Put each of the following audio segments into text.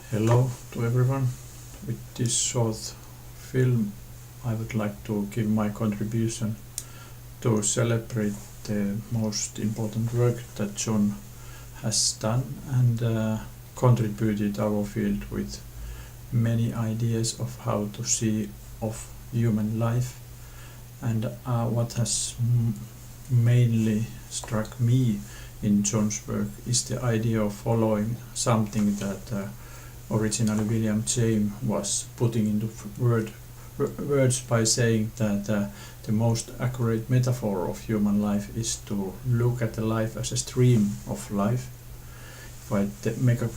Hello to everyone. With this short film, I would like to give my contribution to celebrate the most important work that John has done and contributed our field with many ideas of how to see of human life. And what has mainly struck me in John's work is the idea of following something that originally William James was putting into words by saying that the most accurate metaphor of human life is to look at the life as a stream of life. If I make a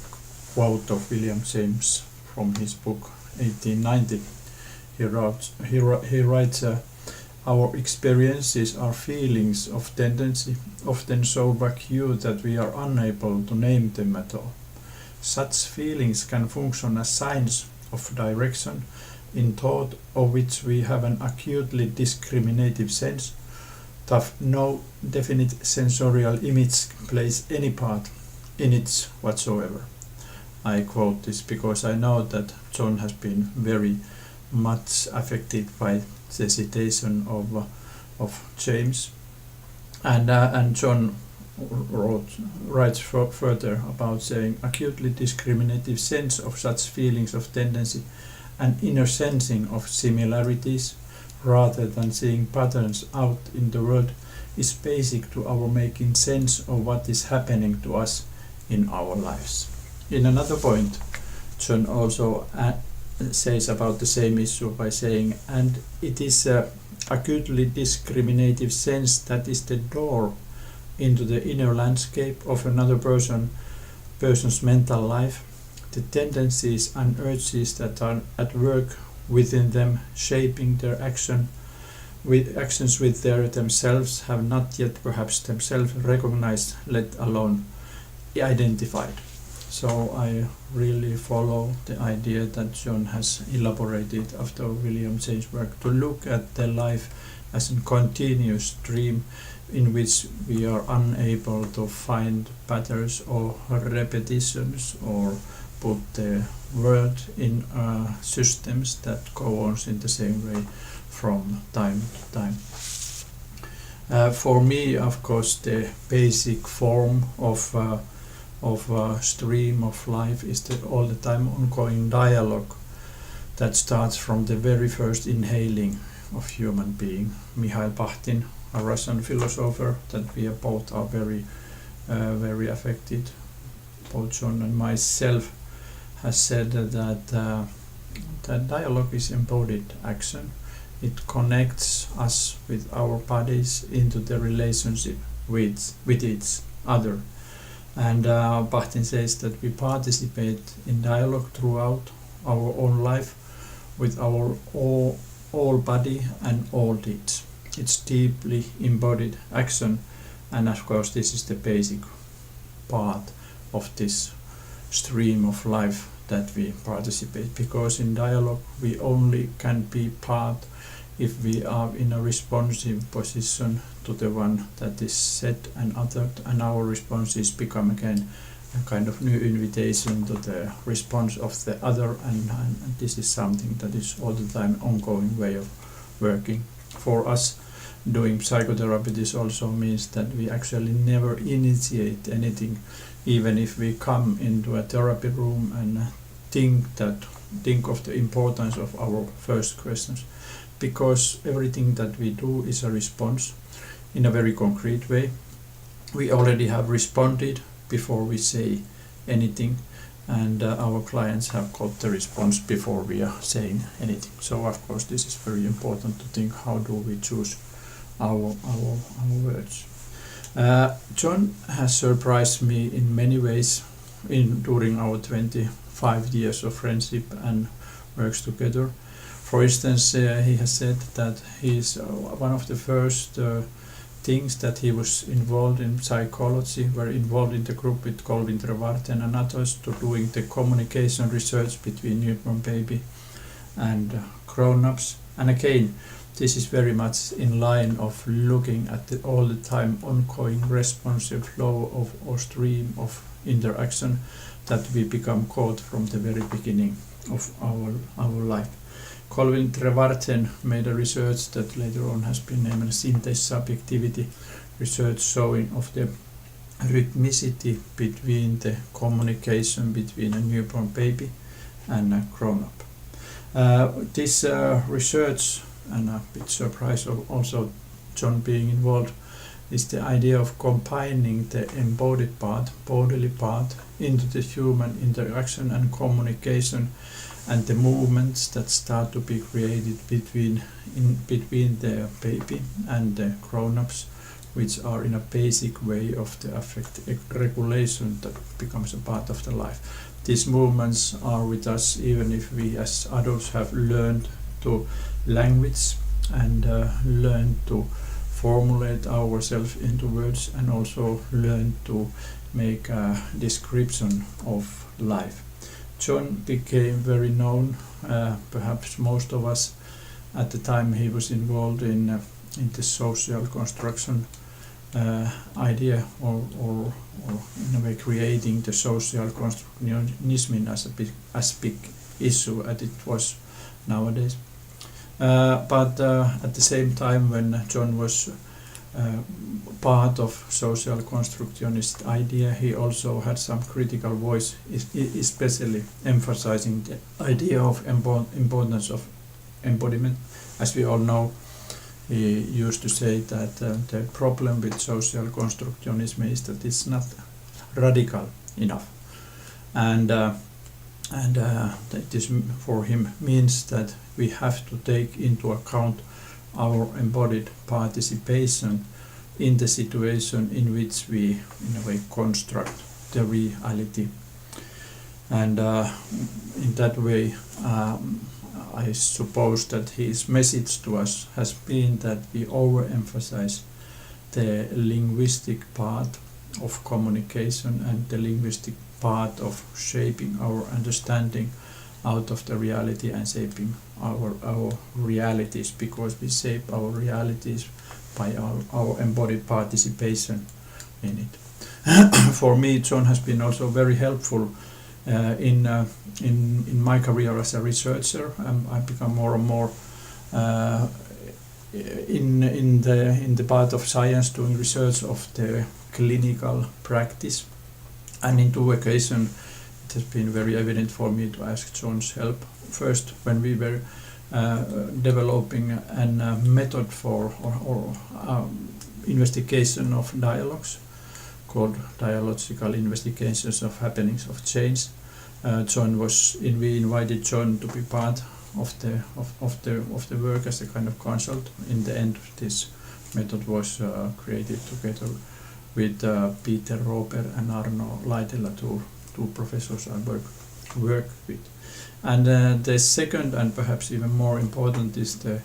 quote of William James from his book 1890, he writes, our experiences are feelings of tendency, often so vague that we are unable to name them at all. Such feelings can function as signs of direction in thought of which we have an acutely discriminative sense, thus no definite sensorial image plays any part in it whatsoever. I quote this because I know that John has been very much affected by the citation of James, and John writes further about saying acutely discriminative sense of such feelings of tendency and inner sensing of similarities rather than seeing patterns out in the world is basic to our making sense of what is happening to us in our lives. In another point, John also says about the same issue by saying, and it is a acutely discriminative sense that is the door into the inner landscape of another person's mental life, the tendencies and urges that are at work within them, shaping their actions with themselves have not yet perhaps themselves recognized, let alone identified. So I really follow the idea that John has elaborated after William James' work to look at the life as a continuous stream in which we are unable to find patterns or repetitions or put the world in systems that go on in the same way from time to time. For me, of course, the basic form of stream of life is the all the time ongoing dialogue that starts from the very first inhaling of human being. Mikhail Bakhtin, a Russian philosopher that we both are very affected, both John and myself, has said that dialogue is embodied action. It connects us with our bodies into the relationship with each other. And Bakhtin says that we participate in dialogue throughout our own life with our all body and all deeds. It's deeply embodied action, and of course this is the basic part of this stream of life that we participate, because in dialogue we only can be part if we are in a responsive position to the one that is said and uttered, and our responses become again a kind of new invitation to the response of the other, and this is something that is all the time ongoing way of working. For us, doing psychotherapy, this also means that we actually never initiate anything, even if we come into a therapy room and think of the importance of our first questions, because everything that we do is a response in a very concrete way. We already have responded before we say anything, and our clients have got the response before we are saying anything. So of course this is very important to think how do we choose our words. John has surprised me in many ways during our 25 years of friendship and works together. For instance, he has said that he is one of the first things that he was involved in psychology, were involved in the group with Colvin Trevarten and others to doing the communication research between newborn baby and grown-ups. And again, this is very much in line of looking at the all the time ongoing responsive flow of or stream of interaction that we become caught from the very beginning of our life. Colvin Trevarthen made a research that later on has been named synthesis subjectivity research, showing of the rhythmicity between the communication between a newborn baby and a grown-up. This research, and a bit surprise of also John being involved, is the idea of combining the embodied part, bodily part, into the human interaction and communication, and the movements that start to be created between the baby and the grown-ups, which are in a basic way of the affect regulation that becomes a part of the life. These movements are with us even if we as adults have learned to language and learn to formulate ourselves into words, and also learn to make a description of life. John became very known, perhaps most of us at the time he was involved in the social construction idea, or in a way creating the social constructionism as big issue as it was nowadays. But at the same time, when John was part of social constructionist idea, he also had some critical voice, especially emphasizing the idea of importance of embodiment. As we all know, he used to say that the problem with social constructionism is that it's not radical enough, and that this for him means that we have to take into account our embodied participation in the situation in which we, in a way, construct the reality. And in that way, I suppose that his message to us has been that we overemphasize the linguistic part of communication and the linguistic part of shaping our understanding out of the reality and shaping our realities, because we shape our realities by our embodied participation in it. For me, John has been also very helpful in my career as a researcher. I've become more and more in the part of science, doing research of the clinical practice, and in two occasions it has been very evident for me to ask John's help. First, when we were developing a method for or investigation of dialogues called dialogical investigations of happenings of change. We invited John to be part of the work as a kind of consult. In the end, this method was created together with Peter Roper and Arno Laitela, two professors I work with. And the second, and perhaps even more important, is the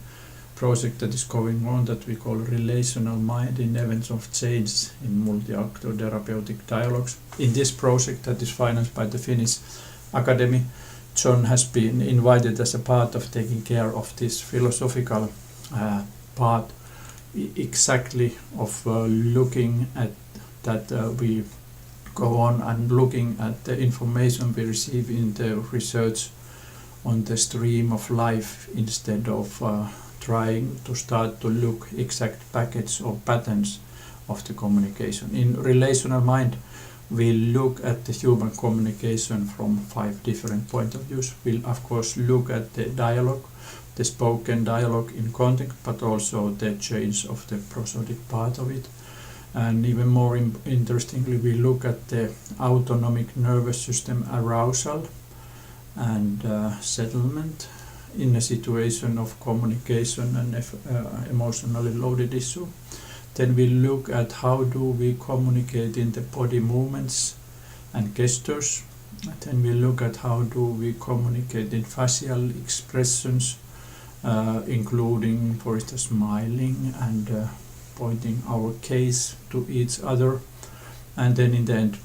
project that is going on that we call Relational Mind in Events of Change in Multi-Actor Therapeutic Dialogues. In this project that is financed by the Finnish Academy, John has been invited as a part of taking care of this philosophical part, exactly of looking at that we go on and looking at the information we receive in the research on the stream of life, instead of trying to start to look exact packets or patterns of the communication. In Relational Mind, we look at the human communication from 5 different point of views. We'll of course look at the dialogue, the spoken dialogue in context, but also the change of the prosodic part of it. And even more interestingly, we look at the autonomic nervous system arousal and settlement in a situation of communication and emotionally loaded issue. Then we look at how do we communicate in the body movements and gestures. Then we look at how do we communicate in facial expressions, including, for instance, smiling and pointing our gaze to each other. And then in the end,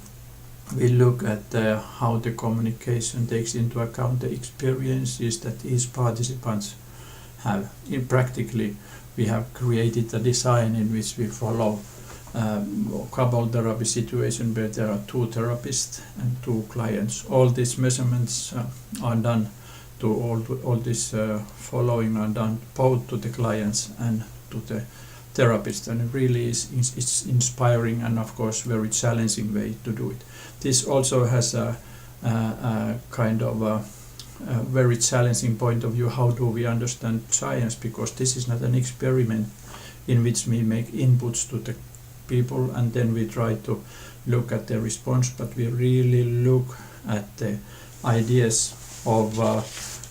we look at how the communication takes into account the experiences that each participant have. Practically, we have created a design in which we follow couple therapy situation where there are 2 therapists and 2 clients. All these measurements are done to all this following are done both to the clients and to the therapist, and it really it's inspiring and of course very challenging way to do it. This also has a kind of a very challenging point of view. How do we understand science? Because this is not an experiment in which we make inputs to the people and then we try to look at the response, but we really look at the ideas of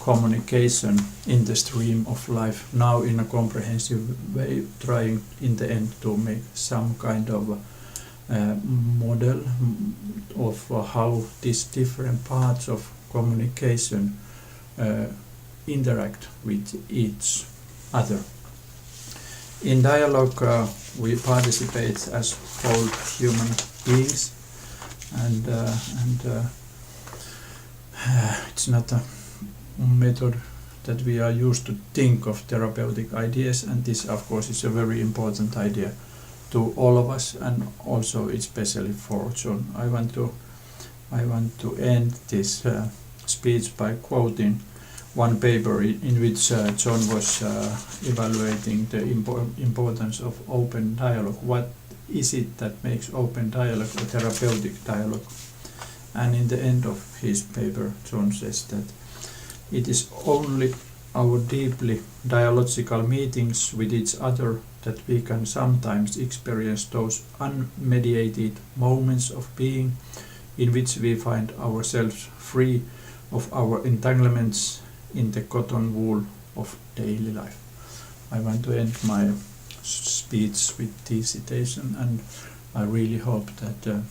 communication in the stream of life now in a comprehensive way, trying in the end to make some kind of model of how these different parts of communication interact with each other. In dialogue, we participate as whole human beings, and it's not a method that we are used to think of therapeutic ideas, and this of course is a very important idea to all of us and also especially for John. I want to end this speech by quoting one paper in which John was evaluating the importance of open dialogue. What is it that makes open dialogue a therapeutic dialogue? And in the end of his paper, John says that it is only our deeply dialogical meetings with each other that we can sometimes experience those unmediated moments of being in which we find ourselves free of our entanglements in the cotton wool of daily life. I want to end my speech with this citation, and I really hope that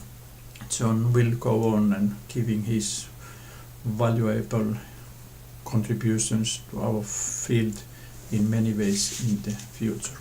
John will go on and giving his valuable contributions to our field in many ways in the future.